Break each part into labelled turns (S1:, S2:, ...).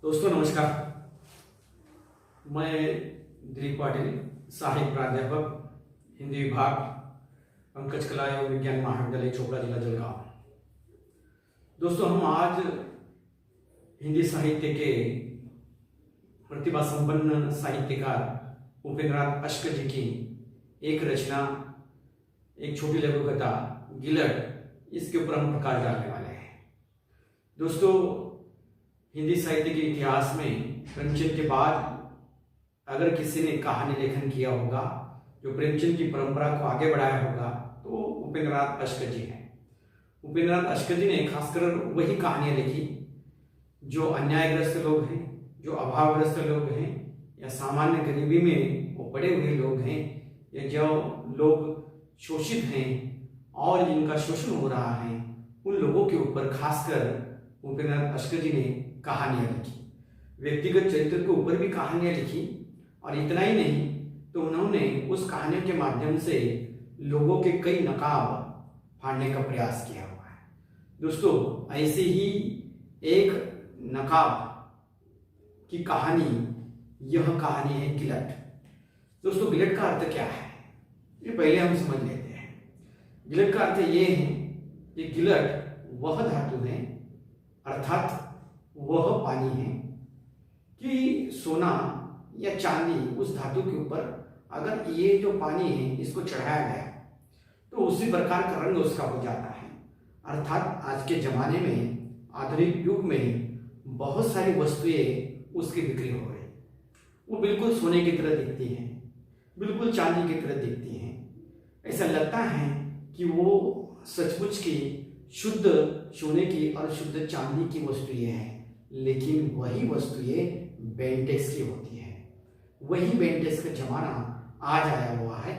S1: दोस्तों नमस्कार। मैं दिलीप पाटिल, सहायक प्राध्यापक हिंदी विभाग, पंकज कला एवं विज्ञान महाविद्यालय चोपड़ा, जिला जलगांव। दोस्तों हम आज हिंदी साहित्य के प्रतिभा संपन्न साहित्यकार उपेंद्रनाथ अश्क जी की एक रचना, एक छोटी लघु कथा गिलट, इसके ऊपर हम प्रकाश डालने वाले हैं। दोस्तों हिंदी साहित्य के इतिहास में प्रेमचंद के बाद अगर किसी ने कहानी लेखन किया होगा, जो प्रेमचंद की परंपरा को आगे बढ़ाया होगा, तो उपेंद्रनाथ अश्क जी हैं। उपेंद्रनाथ अश्क जी ने खासकर वही कहानियां लिखी जो अन्यायग्रस्त लोग हैं, जो अभावग्रस्त लोग हैं, या सामान्य गरीबी में वो पड़े हुए लोग हैं, या जो लोग शोषित हैं और जिनका शोषण हो रहा है, उन लोगों के ऊपर खासकर उपेंद्रनाथ अश्क जी ने कहानियां लिखी। व्यक्तिगत चरित्र के ऊपर भी कहानियां लिखी, और इतना ही नहीं तो उन्होंने उस कहानियों के माध्यम से लोगों के कई नकाब फाड़ने का प्रयास किया हुआ है। दोस्तों ऐसे ही एक नकाब की कहानी, यह कहानी है गिलट। दोस्तों गिलट का अर्थ क्या है, ये पहले हम समझ लेते हैं। गिलट का अर्थ ये है कि गिलट वह धातु है, अर्थात वह पानी है कि सोना या चांदी, उस धातु के ऊपर अगर ये जो पानी है इसको चढ़ाया गया तो उसी प्रकार का रंग उसका हो जाता है। अर्थात आज के जमाने में, आधुनिक युग में बहुत सारी वस्तुएं उसकी बिक्री हो रही, वो बिल्कुल सोने की तरह दिखती हैं, बिल्कुल चांदी की तरह दिखती हैं। ऐसा लगता है कि वो सचमुच की शुद्ध सोने की और शुद्ध चांदी की वस्तुएं हैं, लेकिन वही वस्तुएं बेंटेक्स की होती है। वही बेंटेक्स का जमाना आज आया हुआ है।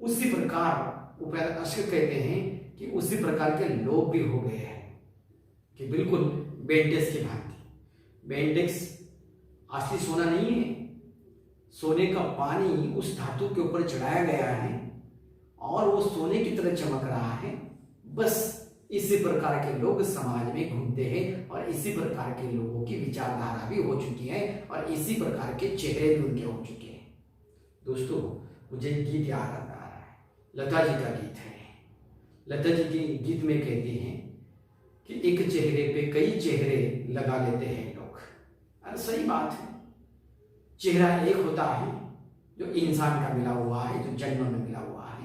S1: उसी प्रकार उपेंद्रनाथ अश्क कहते हैं कि उसी प्रकार के लोग भी हो गए हैं कि बिल्कुल बेंटेक्स की भांति। बेंटेक्स असली सोना नहीं है, सोने का पानी उस धातु के ऊपर चढ़ाया गया है और वो सोने की तरह चमक रहा है। बस इसी प्रकार के लोग समाज में घूमते हैं और इसी प्रकार के लोगों की विचारधारा भी हो चुकी है और इसी प्रकार के चेहरे भी उनके हो चुके हैं। दोस्तों मुझे गीत याद आ रहा है, लता जी का गीत है। लता जी के गीत में कहती हैं कि एक चेहरे पे कई चेहरे लगा लेते हैं लोग। अरे सही बात है, चेहरा एक होता है जो इंसान का मिला हुआ है, जो जन्म में मिला हुआ है,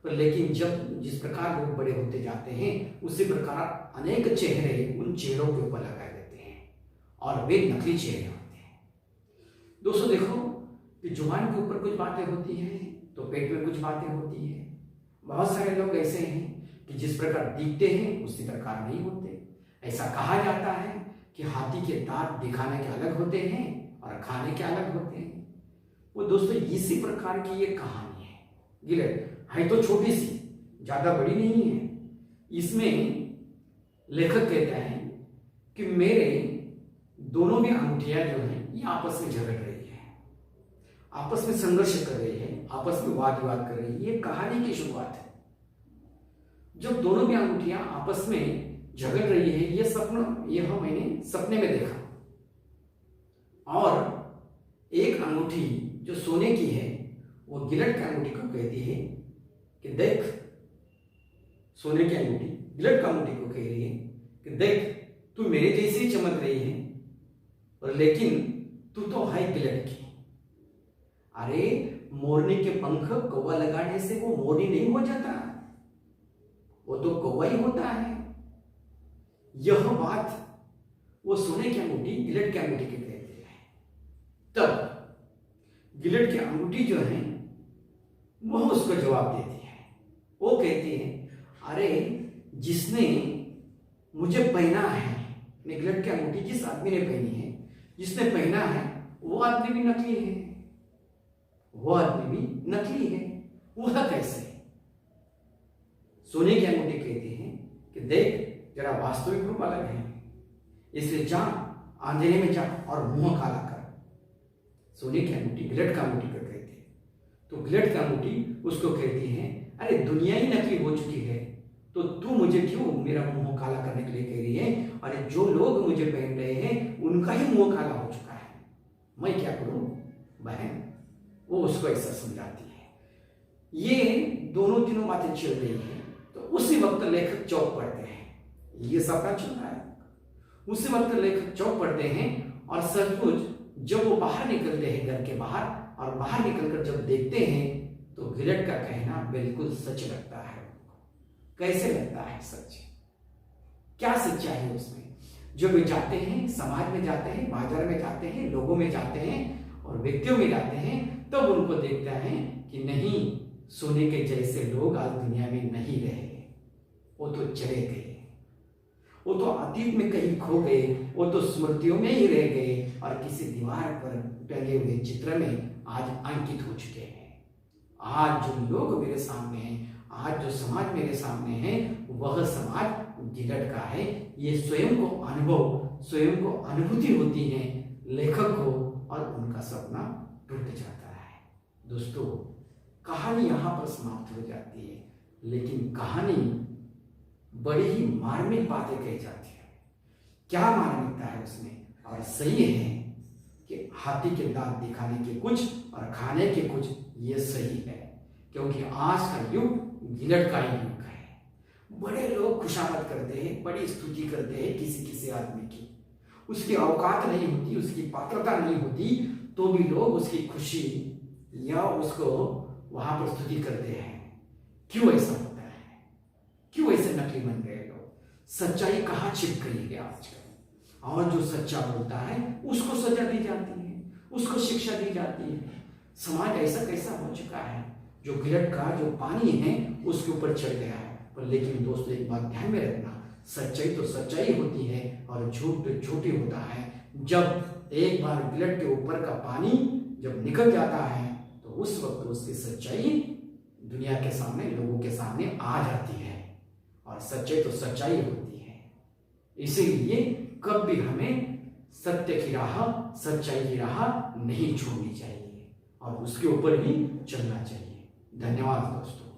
S1: पर लेकिन जब जिस प्रकार लोग बड़े होते जाते हैं उसी प्रकार अनेक चेहरे उन चेहरों के ऊपर लगा देते हैं और वे नकली चेहरे होते हैं। दोस्तों देखो कि जुबान के ऊपर कुछ बातें होती हैं तो पेट में कुछ बातें होती है। बहुत सारे लोग ऐसे हैं कि जिस प्रकार दिखते हैं उसी प्रकार नहीं होते। ऐसा कहा जाता है कि हाथी के दांत दिखाने के अलग होते हैं और खाने के अलग होते हैं। वो दोस्तों इसी प्रकार की ये कहानी है। गिलट है तो छोटी सी, ज्यादा बड़ी नहीं है। इसमें लेखक कहता है कि मेरे दोनों भी अंगूठियां जो हैं ये आपस में झगड़ रही है, आपस में संघर्ष कर रही है, आपस में वाद विवाद कर रही है। ये कहानी की शुरुआत है। जब दोनों भी अंगूठियां आपस में झगड़ रही है, यह मैंने सपने में देखा, और एक अंगूठी जो सोने की है वो गिलट की अंगूठी को कहती है कि देख, सोने की अंगूठी गिलट की अंगूठी को कह रही है कि देख तू मेरे जैसे ही चमक रही है, और लेकिन तू तो है गिलट की। अरे मोरनी के पंख कौवा लगाने से वो मोरनी नहीं हो जाता, वो तो कौवा ही होता है। यह बात वो सोने की अंगूठी गिलट की अंगूठी के कहते हैं। तब गिलट की अंगूठी जो है वो उसको जवाब देती है। वो कहती है अरे जिसने मुझे पहना है, गिलट की अंगूठी जिस आदमी ने पहनी है, जिसने पहना है वो आदमी भी नकली है, वो आदमी भी नकली है। वह कैसे? सोने की अंगूठी कहती है कि देख जरा वास्तविक रूप अलग है, इसलिए जा अंधेरे में जा और मुंह काला कर। सोने की अंगूठी गिलट का अंगूठी को कहती है, तो गिलट का अंगूठी उसको कहती है अरे दुनिया ही नकली हो चुकी है, तो तू मुझे क्यों मेरा मुंह मुंह काला करने के लिए कह रही है, और जो लोग मुझे पहन रहे हैं उनका ही मुंह काला हो चुका है, मैं क्या करूं बहन। वो उसको ऐसा समझाती है। ये दोनों तीनों बातें चल रही है, तो उसी वक्त लेखक चौक पढ़ते हैं। ये सपना चल रहा है, उसी वक्त लेखक चौक पढ़ते हैं, और सचमुच जब वो बाहर निकलते हैं घर के बाहर, और बाहर निकलकर जब देखते हैं तो गिलट का कहना बिल्कुल सच लगता है। कैसे लगता है सच? क्या सच्चाई है उसमें? जब वे जाते हैं, समाज में जाते हैं, बाजार में जाते हैं, लोगों में जाते हैं और व्यक्तियों में जाते हैं, तब तो उनको देखता है कि नहीं, सोने के जैसे लोग आज दुनिया में नहीं रहे, वो तो चले गए, वो तो अतीत में कहीं खो गए, वो तो स्मृतियों में ही रह गए और किसी दीवार पर टंगे हुए चित्र में आज अंकित हो चुके हैं। आज जो लोग मेरे सामने हैं, आज जो समाज मेरे सामने है, वह समाज गिलट का है। ये स्वयं को अनुभव, स्वयं को अनुभूति होती है लेखक को, और उनका सपना टूट जाता है। दोस्तों, कहानी यहाँ पर समाप्त हो जाती है, लेकिन कहानी बड़ी ही मार्मिक बातें कही जाती है। क्या मार्मिकता है उसमें? और सही है कि हाथी के दांत दिखाने के कुछ और खाने के कुछ, ये सही है, क्योंकि आज का युग गिलट का ही युग है। बड़े लोग खुशामद करते हैं, बड़ी स्तुति करते हैं किसी किसी आदमी की, उसकी औकात नहीं होती, उसकी पात्रता नहीं होती, तो भी लोग उसकी खुशी या उसको वहां पर स्तुति करते हैं। क्यों ऐसा होता है? क्यों ऐसे नकली बन गए लोग? सच्चाई कहाँ छिप गई है आजकल? और जो सच्चा बोलता है उसको सजा दी जाती है, उसको शिक्षा दी जाती है। समाज ऐसा कैसा हो चुका है, जो गिलट का जो पानी है उसके ऊपर चढ़ गया है। पर लेकिन दोस्तों, एक बात ध्यान में रखना, सच्चाई तो सच्चाई होती है और झूठ तो झूठ ही होता है। जब एक बार गिलट के ऊपर का पानी जब निकल जाता है, तो उस वक्त उसकी सच्चाई दुनिया के सामने, लोगों के सामने आ जाती है, और सच्चाई तो सच्चाई होती है। इसीलिए कब भी हमें सत्य की राह, सच्चाई की राह नहीं छोड़नी चाहिए और उसके ऊपर ही चलना चाहिए। धन्यवाद दोस्तों।